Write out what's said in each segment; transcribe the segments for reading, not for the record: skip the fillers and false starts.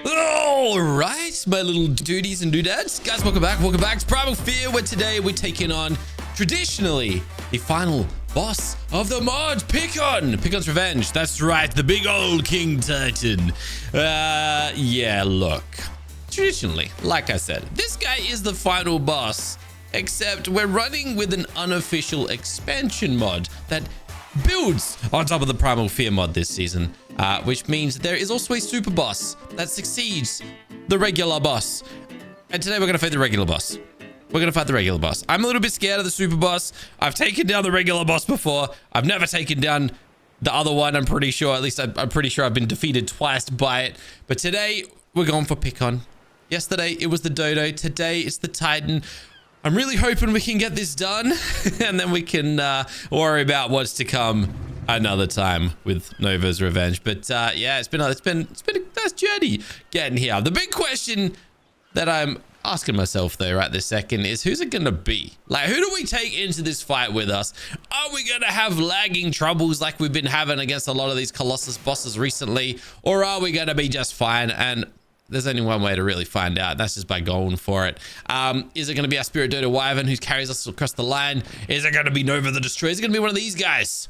All right, my little duties and doodads. Guys, welcome back. Welcome back to Primal Fear, where today we're taking on, traditionally, the final boss of the mod, Pickon. Pickon's Revenge. That's right, the big old King Titan. Yeah, look. Traditionally, like I said, this guy is the final boss, except we're running with an unofficial expansion mod that builds on top of the Primal Fear mod this season, which means there is also a super boss that succeeds the regular boss. And today we're going to fight the regular boss. We're going to fight the regular boss. I'm a little bit scared of the super boss. I've taken down the regular boss before. I've never taken down the other one, I'm pretty sure. At least I'm pretty sure I've been defeated twice by it. But today we're going for Pickon. Yesterday it was the Dodo. Today it's the Titan. I'm really hoping we can get this done and then we can worry about what's to come another time with Nova's Revenge. But yeah, it's been a nice journey getting here. The big question that I'm asking myself though right this second is, who's it gonna be? Like, who do we take into this fight with us? Are we gonna have lagging troubles like we've been having against a lot of these Colossus bosses recently, or are we gonna be just fine? And there's only one way to really find out, and that's just by going for it. Is it going to be our Spirit Dodo Wyvern who carries us across the line? Is it going to be Nova the Destroyer? Is it going to be one of these guys?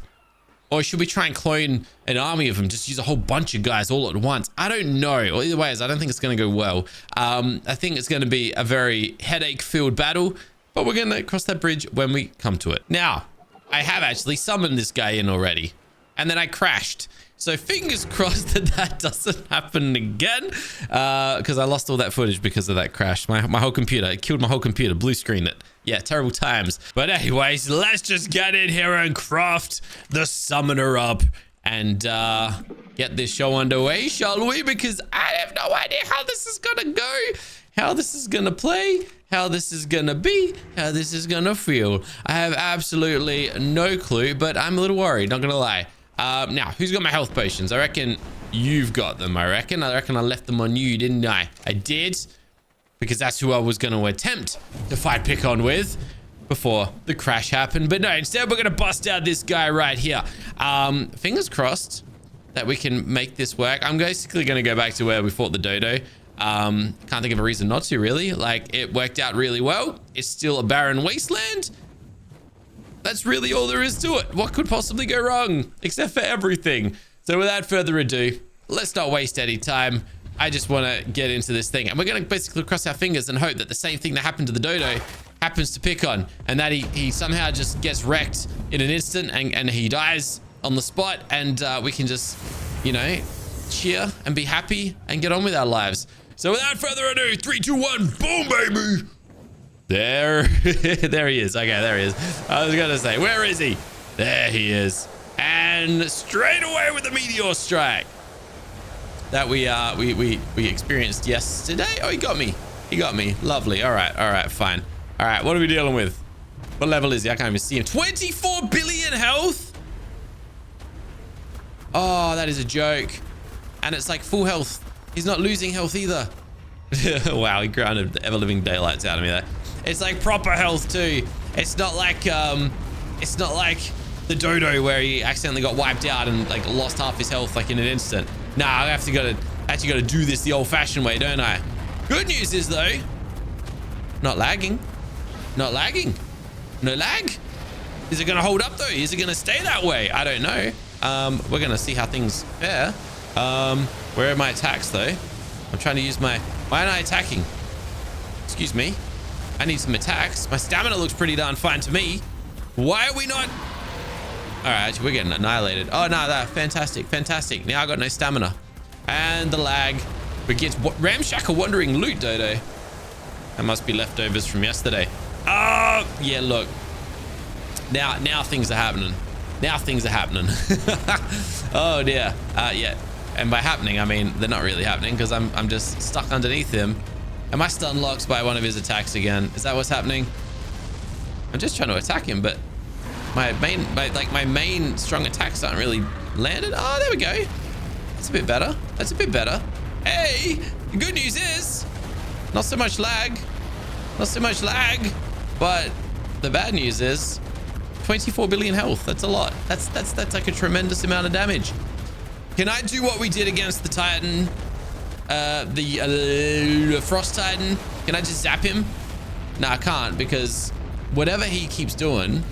Or should we try and clone an army of them? Just use a whole bunch of guys all at once? I don't know. Or either way, I don't think it's going to go well. I think it's going to be a very headache-filled battle, but we're going to cross that bridge when we come to it. Now, I have actually summoned this guy in already, and then I crashed. So fingers crossed that that doesn't happen again, because I lost all that footage because of that crash. My whole computer, it killed my whole computer, blue screened it. Yeah, terrible times. But anyways, let's just get in here and craft the summoner up and get this show underway, shall we? Because I have no idea how this is gonna go, how this is gonna play, how this is gonna be, how this is gonna feel. I have absolutely no clue, but I'm a little worried, not gonna lie. Now, who's got my health potions? I reckon you've got them, I reckon I left them on you, didn't I? I did, because that's who I was going to attempt to fight Pickon with before the crash happened. But no, instead we're going to bust out this guy right here. Fingers crossed that we can make this work. I'm basically going to go back to where we fought the Dodo. Can't think of a reason not to, really. Like, it worked out really well. It's still a barren wasteland. That's really all there is to it. What could possibly go wrong? Except for everything. So without further ado, let's not waste any time. I just want to get into this thing. And we're going to basically cross our fingers and hope that the same thing that happened to the Dodo happens to Pickon. And that he somehow just gets wrecked in an instant and he dies on the spot. And we can just, you know, cheer and be happy and get on with our lives. So without further ado, 3, 2, 1, boom, baby. There he is. Okay, there he is. I was gonna say, where is he? There he is. And straight away with the meteor strike that we experienced yesterday. Oh, he got me. He got me. Lovely. All right, fine. All right, what are we dealing with? What level is he? I can't even see him. 24 billion health. Oh, that is a joke. And it's like full health. He's not losing health either. Wow, he grounded the ever-living daylights out of me there. It's like proper health too. It's not like the Dodo where he accidentally got wiped out and like lost half his health like in an instant. Nah, I actually gotta do this the old-fashioned way, don't I? Good news is though, not lagging. Not lagging. No lag. Is it gonna hold up though? Is it gonna stay that way? I don't know. We're gonna see how things fare. Where are my attacks though? I'm trying to use why aren't I attacking? Excuse me. I need some attacks. My stamina looks pretty darn fine to me. Why are we not? All right, actually, we're getting annihilated. Oh, no, fantastic. Now I got no stamina. And the lag begins. Ramshackle wandering loot, Dodo. That must be leftovers from yesterday. Oh, yeah, look. Now things are happening. Oh, dear. Yeah. And by happening, I mean, they're not really happening because I'm just stuck underneath him. Am I stun locked by one of his attacks again? Is that what's happening? I'm just trying to attack him, but my main strong attacks aren't really landed. Oh, there we go. That's a bit better. Hey, the good news is not so much lag, but the bad news is 24 billion health. That's a lot. That's like a tremendous amount of damage. Can I do what we did against the Titan the Frost Titan? Can I just zap him? No, I can't, because whatever he keeps doing,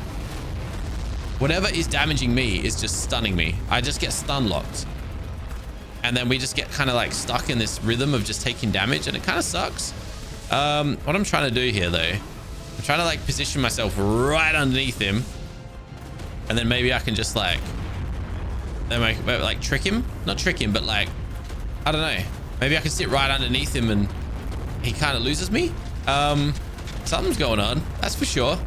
whatever is damaging me is just stunning me. I just get stun locked. And then we just get kind of like stuck in this rhythm of just taking damage, and it kind of sucks. What I'm trying to do here, though, I'm trying to like position myself right underneath him. And then maybe I can just like, trick him. Not trick him, but like, I don't know. Maybe I can sit right underneath him and he kind of loses me. Something's going on, that's for sure.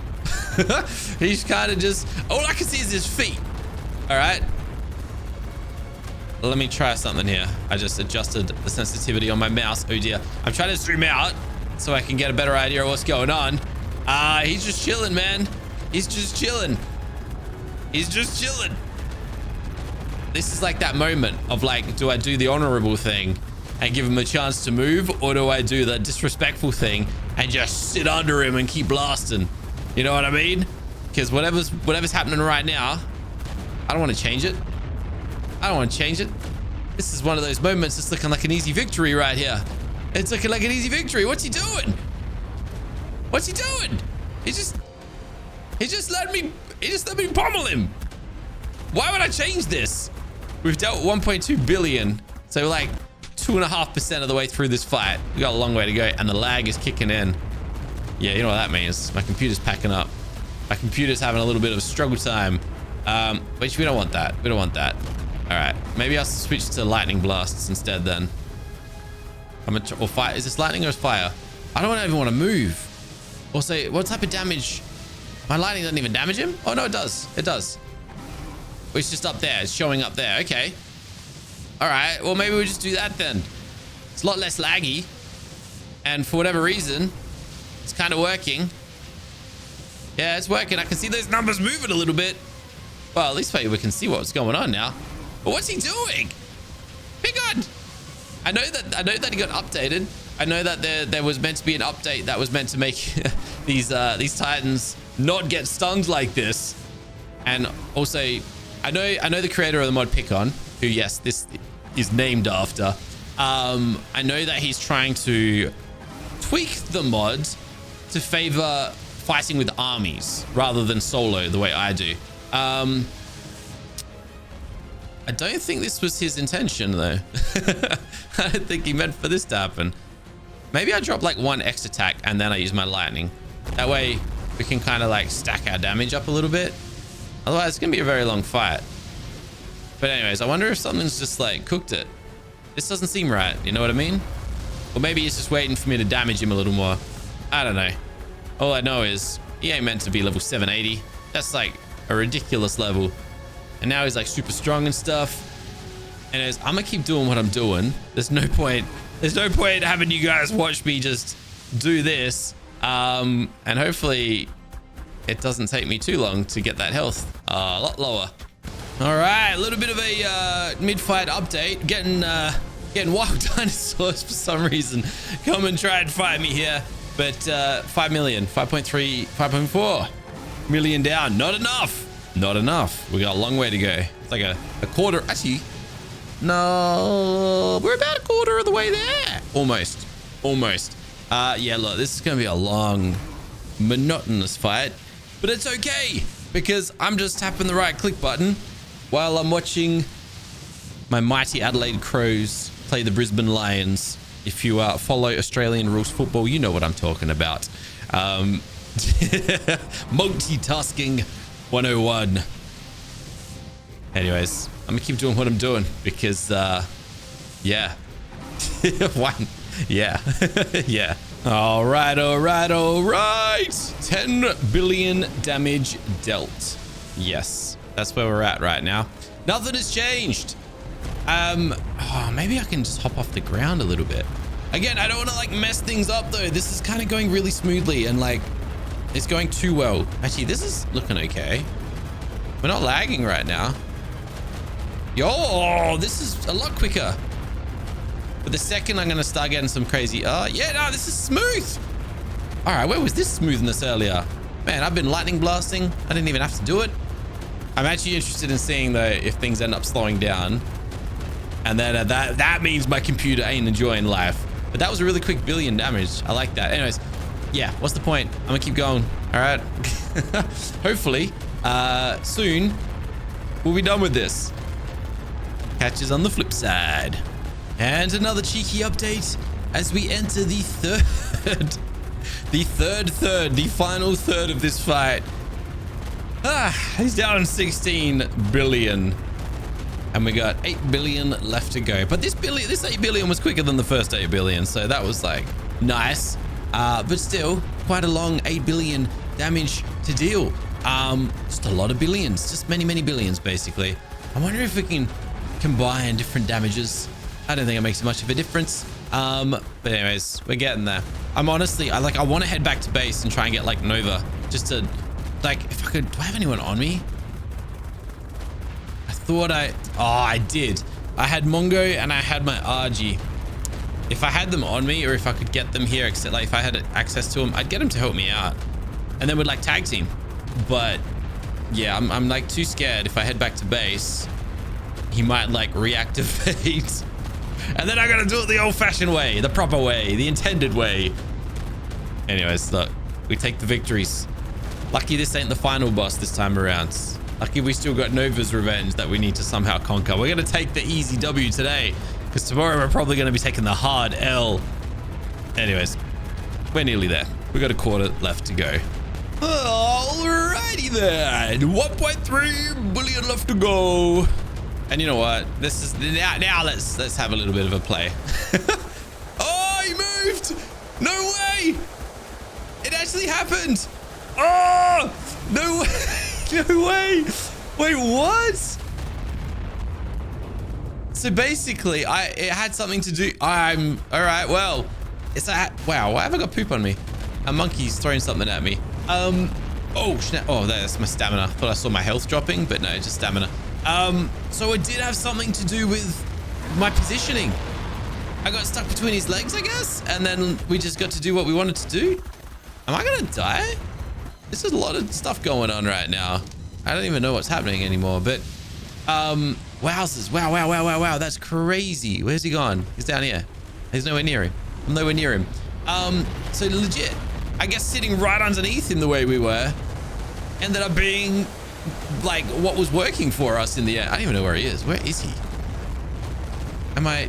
He's kind of just, all I can see is his feet. All right. Let me try something here. I just adjusted the sensitivity on my mouse. Oh dear. I'm trying to zoom out so I can get a better idea of what's going on. He's just chilling, man. He's just chilling. He's just chilling. This is like that moment of like, do I do the honorable thing and give him a chance to move, or do I do the disrespectful thing and just sit under him and keep blasting? You know what I mean? Because whatever's happening right now, I don't want to change it. I don't want to change it. This is one of those moments that's looking like an easy victory right here. It's looking like an easy victory. What's he doing? What's he doing? He just let me pummel him. Why would I change this? We've dealt 1.2 billion. So like 2.5% of the way through this fight. We got a long way to go, and the lag is kicking in. Yeah, you know what that means. My computer's packing up. My computer's having a little bit of a struggle time. Which we don't want that. We don't want that. All right, maybe I'll switch to lightning blasts instead then. Or fire. Is this lightning or is fire? I don't even want to move. Also, what type of damage? My lightning doesn't even damage him? Oh no, it does. It does. It's just up there. It's showing up there. Okay. All right. Well, maybe we'll just do that then. It's a lot less laggy. And for whatever reason, it's kind of working. Yeah, it's working. I can see those numbers moving a little bit. Well, at least maybe we can see what's going on now. But what's he doing? Pick on. I know that he got updated. I know that there was meant to be an update that was meant to make these Titans not get stunned like this. And also, I know the creator of the mod Picon, who, yes, this is named after. I know that he's trying to tweak the mod to favor fighting with armies rather than solo the way I do. I don't think this was his intention, though. I don't think he meant for this to happen. Maybe I drop like one X attack and then I use my lightning. That way we can kind of like stack our damage up a little bit. Otherwise, it's going to be a very long fight. But anyways, I wonder if something's just like cooked it. This doesn't seem right. You know what I mean? Or maybe he's just waiting for me to damage him a little more. I don't know. All I know is he ain't meant to be level 780. That's like a ridiculous level. And now he's like super strong and stuff. And I'm gonna keep doing what I'm doing. There's no point having you guys watch me just do this. And hopefully it doesn't take me too long to get that health a lot lower. All right, a little bit of a mid-fight update. Getting wild dinosaurs for some reason. Come and try and fight me here. But 5 million, 5.3, 5.4 million down. Not enough. Not enough. We got a long way to go. It's like a quarter. Actually, no, we're about a quarter of the way there. Almost. Yeah, look, this is going to be a long, monotonous fight. But it's okay, because I'm just tapping the right click button while I'm watching my mighty Adelaide Crows play the Brisbane Lions. If you follow Australian rules football, you know what I'm talking about. Multitasking 101. Anyways, I'm gonna keep doing what I'm doing because yeah. One. Yeah. Yeah. All right. 10 billion damage dealt. Yes, that's where we're at right now. Nothing has changed. Maybe I can just hop off the ground a little bit. Again, I don't want to like mess things up though. This is kind of going really smoothly and like it's going too well. Actually, this is looking okay. We're not lagging right now. Yo, this is a lot quicker. But the second I'm going to start getting some crazy... yeah, no, this is smooth. All right, where was this smoothness earlier? Man, I've been lightning blasting. I didn't even have to do it. I'm actually interested in seeing, though, if things end up slowing down. And then that means my computer ain't enjoying life. But that was a really quick billion damage. I like that. Anyways, yeah, what's the point? I'm gonna keep going. All right. Hopefully, soon we'll be done with this. Catches on the flip side. And another cheeky update as we enter the the final third of this fight. He's down 16 billion. And we got 8 billion left to go. But this 8 billion was quicker than the first 8 billion. So that was like nice. But still quite a long 8 billion damage to deal. Just a lot of billions, just many billions basically. I wonder if we can combine different damages. I don't think it makes much of a difference. But anyways, we're getting there. I'm honestly, I want to head back to base and try and get like Nova just to like, if I could, do I have anyone on me? I thought I did. I had Mongo and I had my RG. If I had them on me, or if I could get them here, except like if I had access to them, I'd get them to help me out. And then we'd like tag team. But yeah, I'm like too scared. If I head back to base, he might like reactivate. And then I gotta do it the old-fashioned way, the proper way, the intended way. Anyways, look, we take the victories. Lucky this ain't the final boss this time around. Lucky we still got Nova's revenge that we need to somehow conquer. We're gonna take the easy W today, because tomorrow we're probably gonna be taking the hard L. Anyways, we're nearly there. We got a quarter left to go. Alrighty then, 1.3 billion left to go. And you know what? This is now. Let's have a little bit of a play. Oh, he moved! No way! It actually happened! Oh, no way! No way! Wait, what? So basically, it had something to do. I'm all right. Well, it's a wow. Why have I got poop on me? A monkey's throwing something at me. Oh snap! Oh, there's my stamina. Thought I saw my health dropping, but no, just stamina. So it did have something to do with my positioning. I got stuck between his legs, I guess, and then we just got to do what we wanted to do. Am I gonna die? This is a lot of stuff going on right now. I don't even know what's happening anymore, but wowzers. Wow, that's crazy. Where's he gone? He's down here. He's nowhere near him. I'm nowhere near him. So legit, I guess sitting right underneath him the way we were ended up being like what was working for us in the air. I don't even know where he is. Where is he?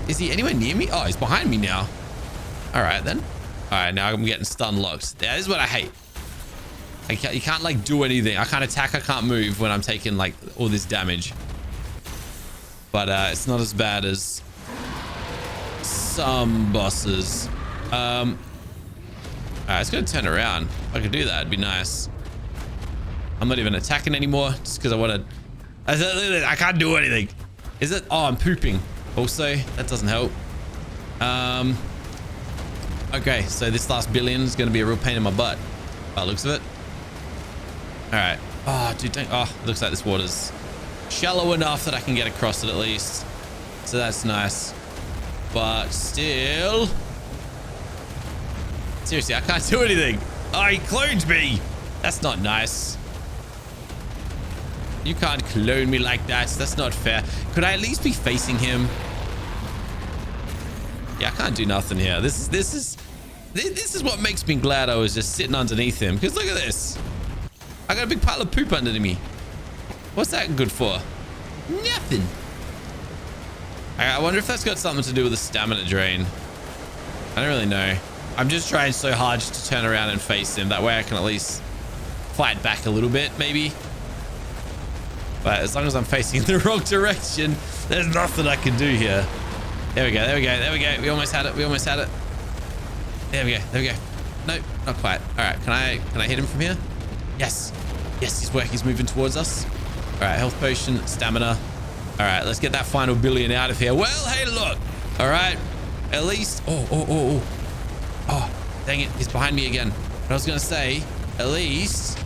Is he anywhere near me? Oh, he's behind me now. All right then. All right, now I'm getting stun locked. Yeah, this is what I hate. You can't like do anything. I can't attack, I can't move when I'm taking like all this damage. But it's not as bad as some bosses. All right, it's gonna turn around. If I could do that, it'd be nice. I'm not even attacking anymore just because I want to. I can't do anything. Is it? Oh, I'm pooping. Also, that doesn't help. Okay, so this last billion is going to be a real pain in my butt by the looks of it. All right. Oh, dude, oh, it looks like this water's shallow enough that I can get across it at least. So that's nice. But still. Seriously, I can't do anything. Oh, he cloned me. That's not nice. You can't clone me like that. That's not fair. Could I at least be facing him? Yeah, I can't do nothing here. This is what makes me glad I was just sitting underneath him. Because look at this. I got a big pile of poop under me. What's that good for? Nothing. I wonder if that's got something to do with the stamina drain. I don't really know. I'm just trying so hard just to turn around and face him. That way I can at least fight back a little bit, maybe. But as long as I'm facing in the wrong direction, there's nothing I can do here. There we go. There we go. There we go. We almost had it. We almost had it. There we go. There we go. No, not quite. All right. Can I hit him from here? Yes. Yes, he's working. He's moving towards us. All right. Health potion, stamina. All right. Let's get that final billion out of here. Well, hey, look. All right. At least. Oh, dang it. He's behind me again. But I was going to say, at least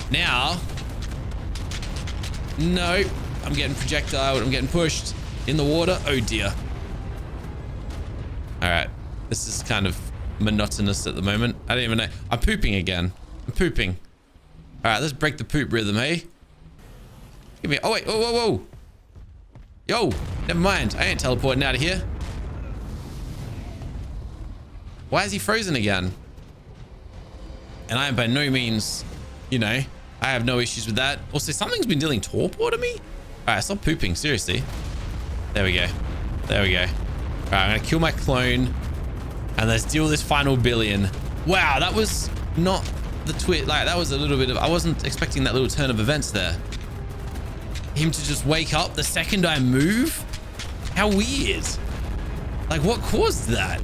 now. No, I'm getting projectile. I'm getting pushed in the water. Oh dear. All right. This is kind of monotonous at the moment. I don't even know. I'm pooping again. I'm pooping. All right, let's break the poop rhythm, hey? Give me. Oh, wait. Whoa. Yo. Never mind. I ain't teleporting out of here. Why is he frozen again? And I am by no means, you know, I have no issues with that. Also, something's been dealing torpor to me. All right, stop pooping. Seriously. There we go. There we go. All right, I'm going to kill my clone. And let's deal this final billion. Wow, that was not the twit. Like, that was a little bit of... I wasn't expecting that little turn of events there. Him to just wake up the second I move? How weird. Like, what caused that?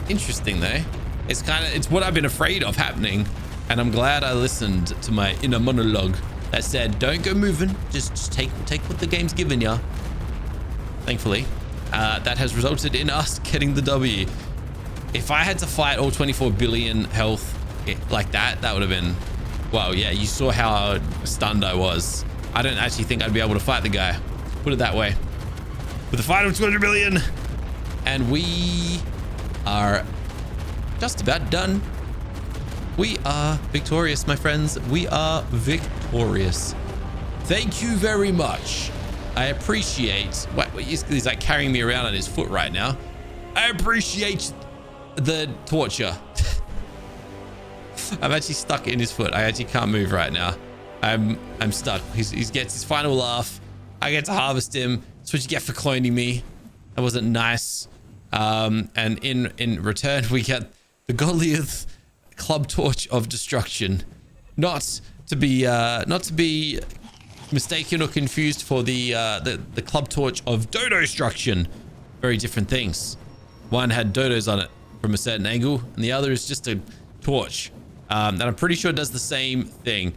Interesting, though. It's what I've been afraid of happening. And I'm glad I listened to my inner monologue that said, don't go moving. Just take what the game's giving you. Thankfully, that has resulted in us getting the W. If I had to fight all 24 billion health like that, that would have been... Well, yeah, you saw how stunned I was. I don't actually think I'd be able to fight the guy. Put it that way. With the final 200 million. And we are just about done. We are victorious, my friends. We are victorious. Thank you very much. I appreciate... What, he's like carrying me around on his foot right now. I appreciate the torture. I'm actually stuck in his foot. I actually can't move right now. I'm stuck. He gets his final laugh. I get to harvest him. That's what you get for cloning me. That wasn't nice. And in return, we get the Goliath Club Torch of Destruction. Not to be mistaken or confused for the Club Torch of Dodo Destruction. Very different things. One had dodos on it from a certain angle, and the other is just a torch. And I'm pretty sure it does the same thing.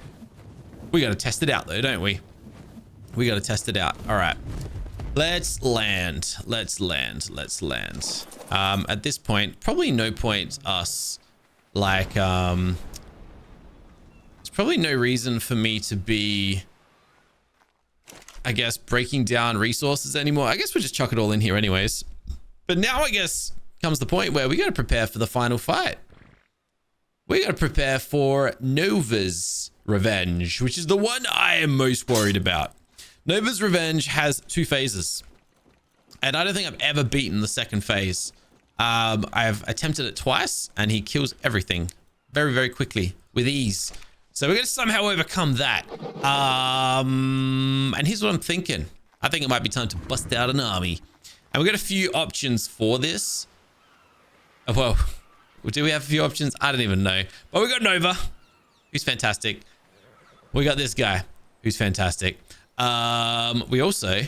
We got to test it out though, don't we? We got to test it out. All right. Let's land. Let's land. Let's land. At this point, probably no point us like, there's probably no reason for me to be, I guess, breaking down resources anymore. I guess we'll just chuck it all in here anyways. But now I guess comes the point where we got to prepare for the final fight. We got to prepare for Nova's Revenge, which is the one I am most worried about. Nova's Revenge has 2 phases. And I don't think I've ever beaten the second phase. I've attempted it twice, and he kills everything very, very quickly with ease. So we're going to somehow overcome that. And here's what I'm thinking. I think it might be time to bust out an army. And we've got a few options for this. Well, do we have a few options? I don't even know. But we got Nova, who's fantastic. We got this guy, who's fantastic. We also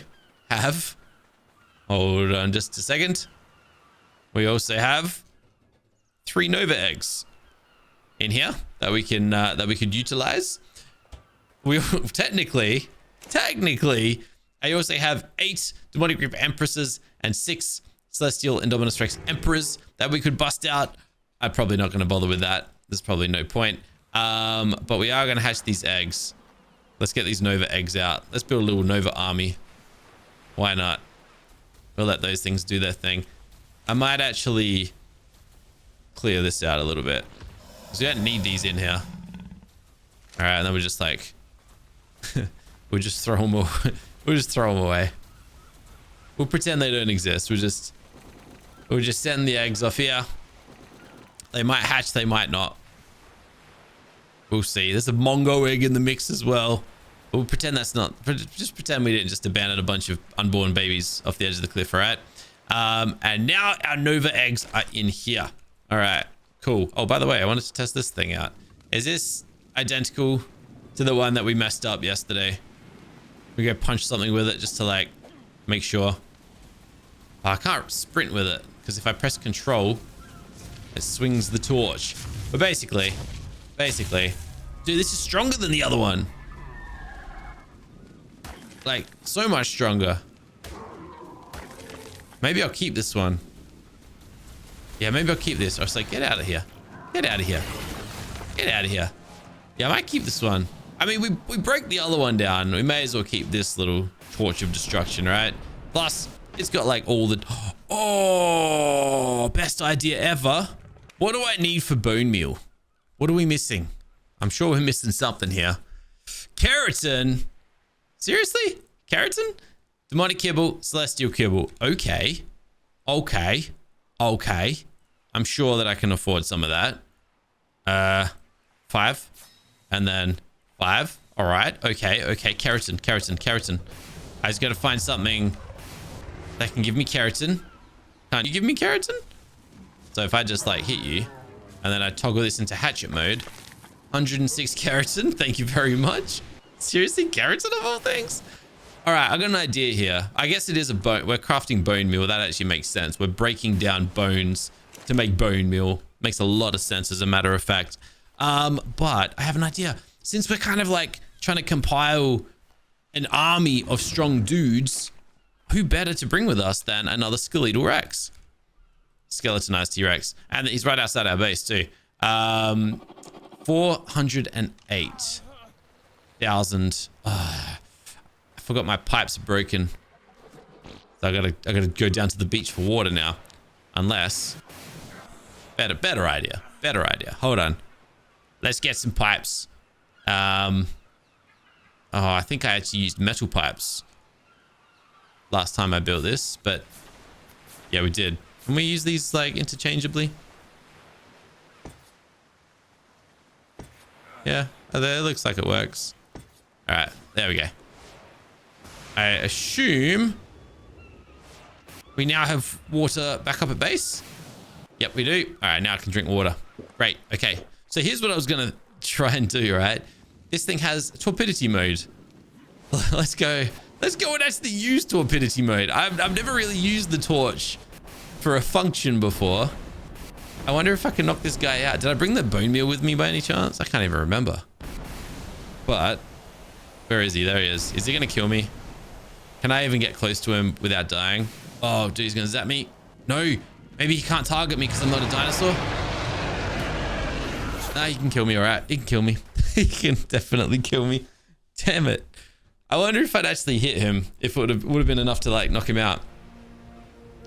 have... Hold on just a second. We also have 3 Nova eggs in here that we can could utilize. We technically, I also have 8 Demonic Reaper Empresses and 6 Celestial Indominus Rex Emperors that we could bust out. I'm probably not going to bother with that. There's probably no point. But we are going to hatch these eggs. Let's get these Nova eggs out. Let's build a little Nova army. Why not? We'll let those things do their thing. I might actually clear this out a little bit, because we don't need these in here. All right, and then we're just like, we'll just throw them away. We'll just throw them away. We'll pretend they don't exist. We'll just send the eggs off here. They might hatch, they might not. We'll see. There's a Mongo egg in the mix as well. We'll pretend that's not... Just pretend we didn't just abandon a bunch of unborn babies off the edge of the cliff, all right? And now our Nova eggs are in here. All right, cool. Oh, by the way, I wanted to test this thing out. Is this identical to the one that we messed up yesterday? We go punch something with it just to, like, make sure. Oh, I can't sprint with it, because if I press control, it swings the torch. But basically... Dude, this is stronger than the other one. Like, so much stronger. Maybe I'll keep this one. Yeah, maybe I'll keep this. I was like, get out of here. Get out of here. Get out of here. Yeah, I might keep this one. I mean, we broke the other one down. We may as well keep this little torch of destruction, right? Plus, it's got like all the... Oh, best idea ever. What do I need for bone meal? What are we missing? I'm sure we're missing something here. Keratin. Seriously? Keratin? Demonic kibble, celestial kibble. Okay. Okay. Okay. I'm sure that I can afford some of that. 5. And then 5. All right. Okay. Okay. Keratin. I just got to find something that can give me keratin. Can't you give me keratin? So if I just like hit you and then I toggle this into hatchet mode, 106 keratin. Thank you very much. Seriously, keratin of all things? All right, I got an idea here. I guess it is a bone. We're crafting bone meal. That actually makes sense. We're breaking down bones to make bone meal. Makes a lot of sense as a matter of fact. But I have an idea. Since we're kind of like trying to compile an army of strong dudes, who better to bring with us than another skeletal Rex? Skeletonized T-Rex. And he's right outside our base too. 408,000. I forgot my pipes are broken. So I gotta go down to the beach for water now. Unless better idea. Hold on. Let's get some pipes. Oh, I think I actually used metal pipes last time I built this, but yeah, we did. Can we use these like interchangeably? Yeah, it looks like it works. All right, there we go. I assume we now have water back up at base. Yep, we do. All right, now I can drink water. Great. Okay, so here's what I was gonna try and do. Right, this thing has torpidity mode. Let's go and actually use torpidity mode. I've never really used the torch for a function before. I wonder if I can knock this guy out. Did I bring the bone meal with me by any chance? I can't even remember. But where is he? There he is. Is he gonna kill me? Can I even get close to him without dying? Oh, dude, he's gonna zap me. No, maybe he can't target me because I'm not a dinosaur. Nah, he can kill me. All right, he can kill me. He can definitely kill me. Damn it. I wonder if I'd actually hit him, if it would have been enough to like knock him out.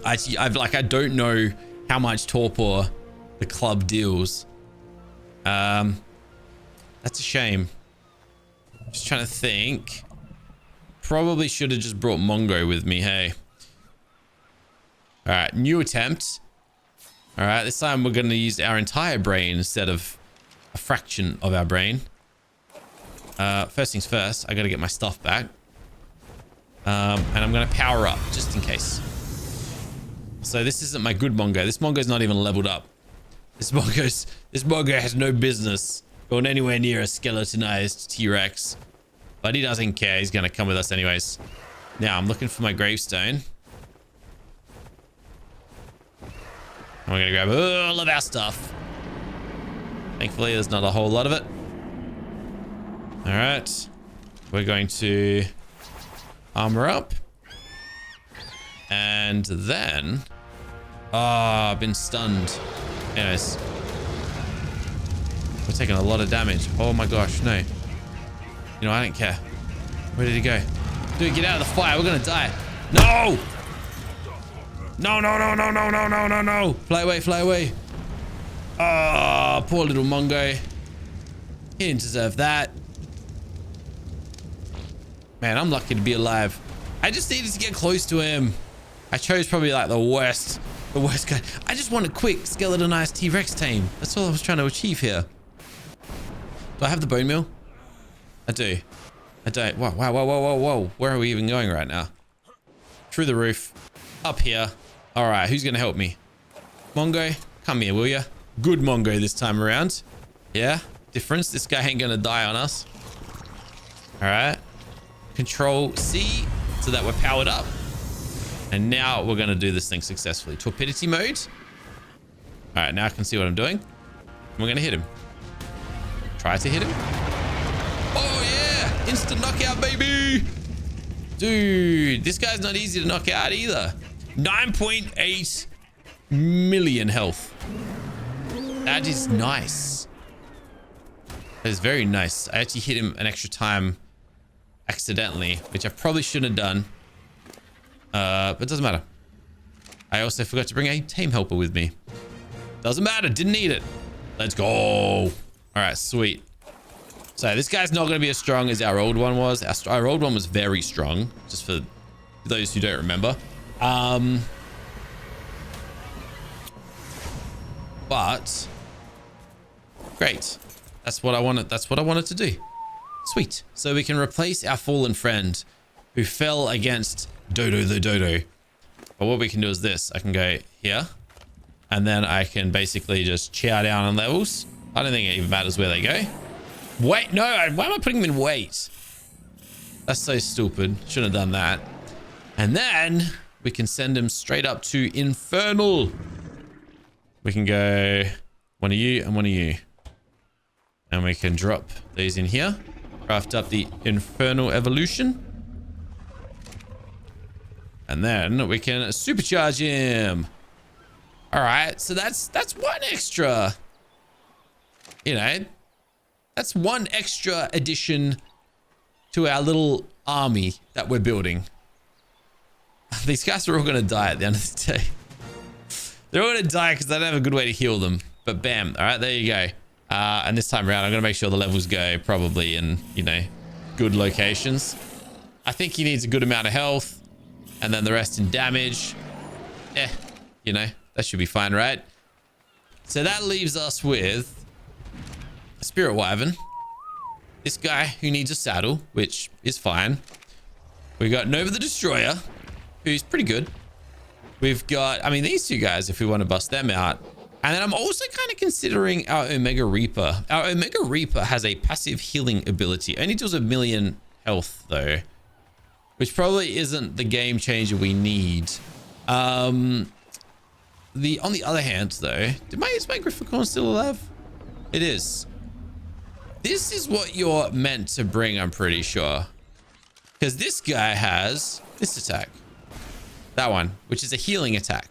I don't know how much torpor the club deals. That's a shame. Just trying to think. Probably should have just brought Mongo with me. Hey. All right, new attempt. All right, this time we're going to use our entire brain instead of a fraction of our brain. First things first, I got to get my stuff back. And I'm going to power up just in case. So this isn't my good Mongo. This Mongo's not even leveled up. This Mongo has no business going anywhere near a skeletonized T-Rex. But he doesn't care. He's going to come with us anyways. Now I'm looking for my gravestone. And we're going to grab all of our stuff. Thankfully, there's not a whole lot of it. All right. We're going to armor up. And then... Ah, I've been stunned. Anyways. We're taking a lot of damage. Oh my gosh, no. You know, I don't care. Where did he go? Dude, get out of the fire. We're going to die. No! No. Fly away. Ah, poor little Mongo. He didn't deserve that. Man, I'm lucky to be alive. I just needed to get close to him. I chose probably like the worst guy. I just want a quick skeletonized T-Rex tame. That's all I was trying to achieve here. Do I have the bone meal? I do. I don't. Whoa. Where are we even going right now? Through the roof. Up here. All right, who's going to help me? Mongo, come here, will ya? Good Mongo this time around. Yeah, difference. This guy ain't going to die on us. All right. Control C so that we're powered up. And now we're going to do this thing successfully. Torpidity mode. All right, now I can see what I'm doing. We're going to hit him. Try to hit him. Oh, yeah. Instant knockout, baby. Dude, this guy's not easy to knock out either. 9.8 million health. That is nice. That is very nice. I actually hit him an extra time accidentally, which I probably shouldn't have done. But it doesn't matter. I also forgot to bring a tame helper with me. Doesn't matter. Didn't need it. Let's go. All right, sweet. So this guy's not going to be as strong as our old one was. Our old one was very strong, just for for those who don't remember. But great. That's what I wanted. That's what I wanted to do. Sweet. So we can replace our fallen friend who fell against Dodo the Dodo. But what we can do is this. I can go here. And then I can basically just chow down on levels. I don't think it even matters where they go. Wait, no. Why am I putting them in wait? That's so stupid. Shouldn't have done that. And then we can send him straight up to Infernal. We can go one of you and one of you. And we can drop these in here. Craft up the Infernal Evolution. And then we can supercharge him. All right, so that's one extra, you know, that's one extra addition to our little army that we're building. These guys are all going to die at the end of the day. They're all going to die because I don't have a good way to heal them. But bam. All right, there you go. And this time around, I'm going to make sure the levels go probably in, you know, good locations. I think he needs a good amount of health. And then the rest in damage. You know, that should be fine, right? So that leaves us with Spirit Wyvern. This guy who needs a saddle, which is fine. We got Nova the Destroyer, who's pretty good. We've got, I mean, these two guys, if we want to bust them out. And then I'm also kind of considering our Omega Reaper. Our Omega Reaper has a passive healing ability. Only deals a million health, though. Which probably isn't the game changer we need. On the other hand, though, is my Grifficorn still alive? It is. This is what you're meant to bring, I'm pretty sure. Because this guy has this attack. That one, which is a healing attack.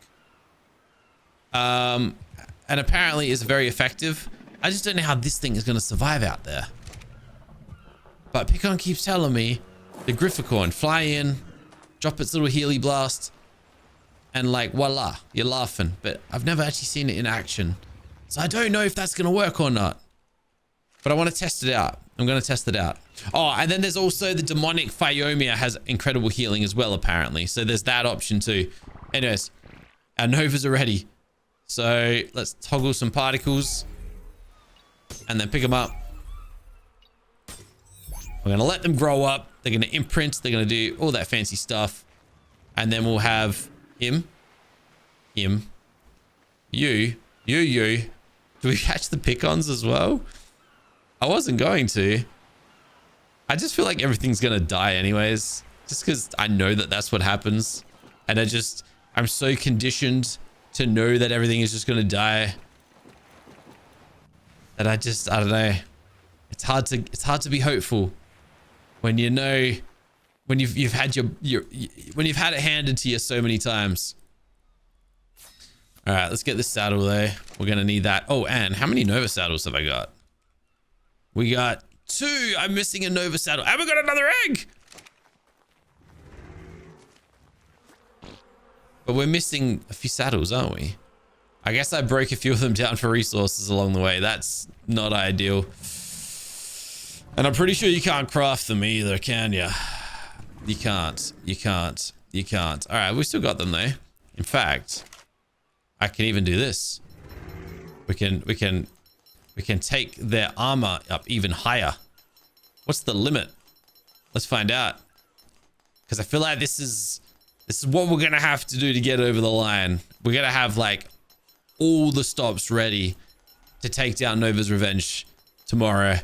And apparently is very effective. I just don't know how this thing is going to survive out there. But Picon keeps telling me the Grifficorn, fly in, drop its little Healy Blast, and like, voila, you're laughing. But I've never actually seen it in action. So I don't know if that's going to work or not. But I want to test it out. I'm going to test it out. Oh, and then there's also the demonic Phiomia has incredible healing as well, apparently. So there's that option too. Anyways, our Novas are ready. So let's toggle some particles and then pick them up. We're going to let them grow up. They're going to imprint. They're going to do all that fancy stuff. And then we'll have him, you. Do we catch the Picons as well? I wasn't going to. I just feel like everything's going to die anyways. Just because I know that that's what happens. And I'm so conditioned to know that everything is just going to die. That I don't know. It's hard to be hopeful when you know, when you've had when you've had it handed to you so many times. All right, let's get this saddle though. We're going to need that. Oh, and how many Nova saddles have I got? We got 2. I'm missing a Nova saddle. And we got another egg. But we're missing a few saddles, aren't we? I guess I broke a few of them down for resources along the way. That's not ideal. And I'm pretty sure you can't craft them either, can you? You can't. All right, we still got them though. In fact, I can even do this. We can take their armor up even higher. What's the limit? Let's find out. Because I feel like this is what we're gonna have to do to get over the line. We're gonna have like all the stops ready to take down Nova's Revenge tomorrow.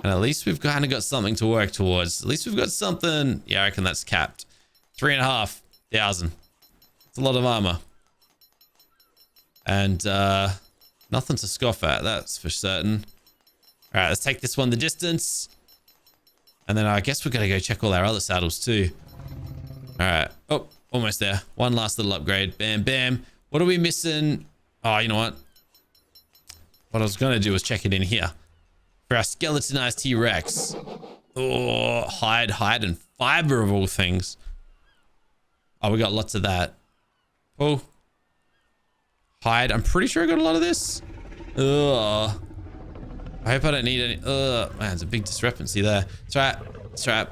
And at least we've kind of got something to work towards. At least we've got something. Yeah, I reckon that's capped. 3,500. It's a lot of armor. And nothing to scoff at, that's for certain. All right, let's take this one the distance. And then I guess we're going to go check all our other saddles too. All right. Oh, almost there. One last little upgrade. Bam, bam. What are we missing? Oh, you know what? What I was going to do was check it in here. For our skeletonized T-Rex. Oh, hide, and fiber of all things. Oh, we got lots of that. Oh. Hide. I'm pretty sure I got a lot of this. Ugh. I hope I don't need any. Ugh. Man, there's a big discrepancy there. It's right.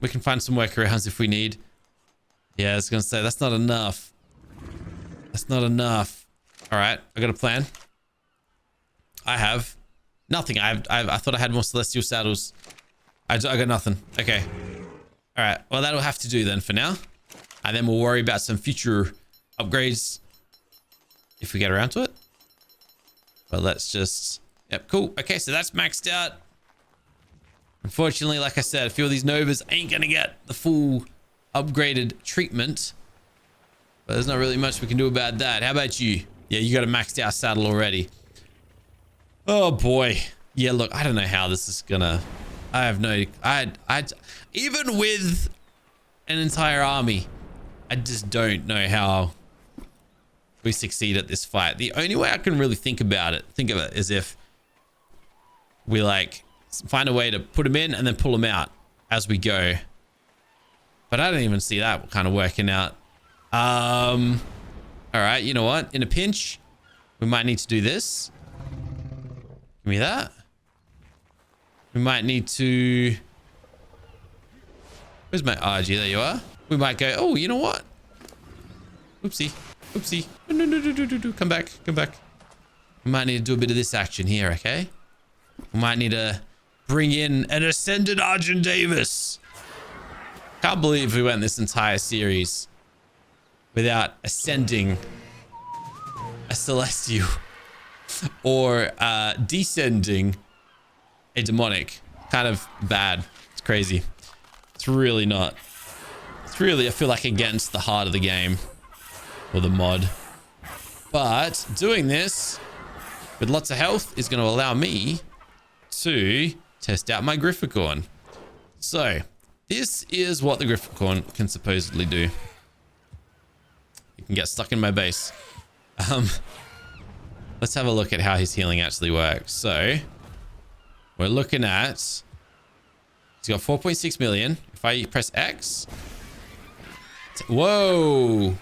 We can find some workarounds if we need. Yeah, I was going to say, that's not enough. That's not enough. All right, I got a plan. I have nothing. I thought I had more celestial saddles. I got nothing. Okay. All right. Well, that'll have to do then for now. And then we'll worry about some future upgrades if we get around to it. But let's just... Yep, cool. Okay, so that's maxed out. Unfortunately, like I said, a few of these Novas ain't going to get the full upgraded treatment. But there's not really much we can do about that. How about you? Yeah, you got a maxed out saddle already. Oh, boy. Yeah, look, I don't know how this is going to... I have no... Even with an entire army, I just don't know how we succeed at this fight. The only way I can really think of it is if we like find a way to put them in and then pull them out as we go. But I don't even see that kind of working out. All right, you know what? In a pinch, we might need to do this. Give me that. We might need to... Where's my RG? There you are. We might go, oh, you know what? Oopsie. Oopsie. No. Come back. Come back. We might need to do a bit of this action here, okay? We might need to bring in an Ascended Argent Davis. Can't believe we went this entire series without ascending a Celestial or descending a demonic. Kind of bad. It's crazy. It's really not. It's really, I feel like, against the heart of the game or the mod. But doing this with lots of health is going to allow me to test out my Grifficorn. So this is what the Grifficorn can supposedly do. You can get stuck in my base. Let's have a look at how his healing actually works. So we're looking at, he's got 4.6 million. If I press X, whoa.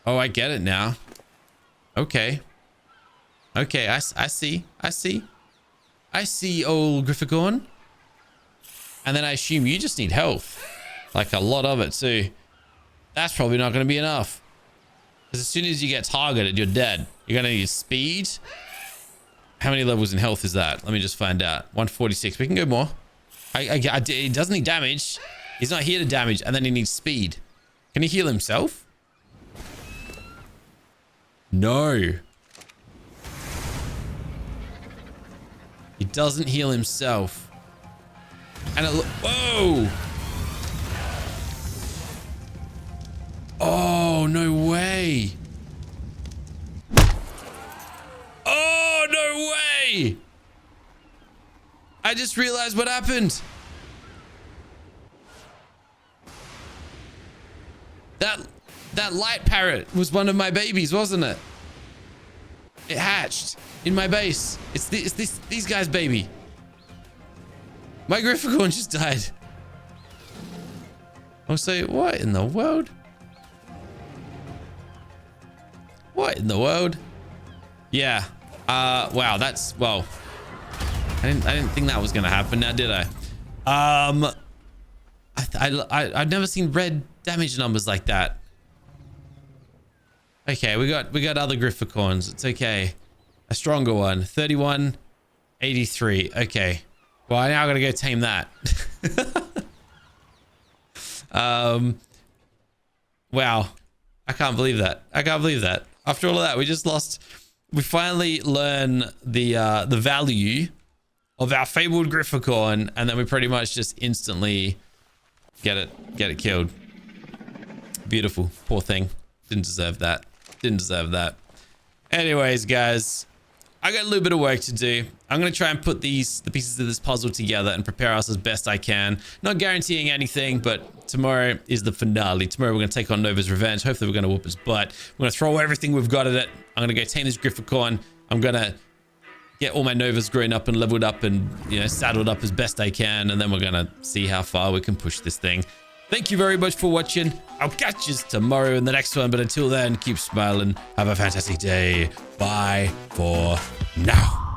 Oh, I get it now. Okay. Okay, I see. Old Grifficorn. And then I assume you just need health. Like a lot of it too. That's probably not going to be enough. Because as soon as you get targeted, you're dead. You're going to need speed. How many levels in health is that? Let me just find out. 146. We can go more. He doesn't need damage. He's not here to damage. And then he needs speed. Can he heal himself? No. He doesn't heal himself. And it whoa. Oh, no way. Oh, no way. I just realized what happened. That light parrot was one of my babies, wasn't it? It hatched in my base. It's these guys' baby. My Grifficorn just died. I'll say, what in the world? What in the world? Yeah. Wow, that's, well, I didn't think that was gonna happen now, did I? I've never seen red damage numbers like that. Okay, we got other Grifficorns. It's okay. A stronger one. 3183. Okay. Well, now I gotta go tame that. Wow. I can't believe that. I can't believe that. After all of that, we just lost. We finally learn the value of our fabled Grifficorn, and then we pretty much just instantly get it killed. Beautiful. Poor thing. Didn't deserve that. Didn't deserve that. Anyways, guys, I got a little bit of work to do. I'm going to try and put the pieces of this puzzle together and prepare us as best I can. Not guaranteeing anything, but tomorrow is the finale. Tomorrow we're going to take on Nova's Revenge. Hopefully we're going to whoop his butt. We're going to throw everything we've got at it. I'm going to go tame this Grifficorn. I'm going to get all my Novas grown up and leveled up and, you know, saddled up as best I can. And then we're going to see how far we can push this thing. Thank you very much for watching. I'll catch you tomorrow in the next one. But until then, keep smiling. Have a fantastic day. Bye for now.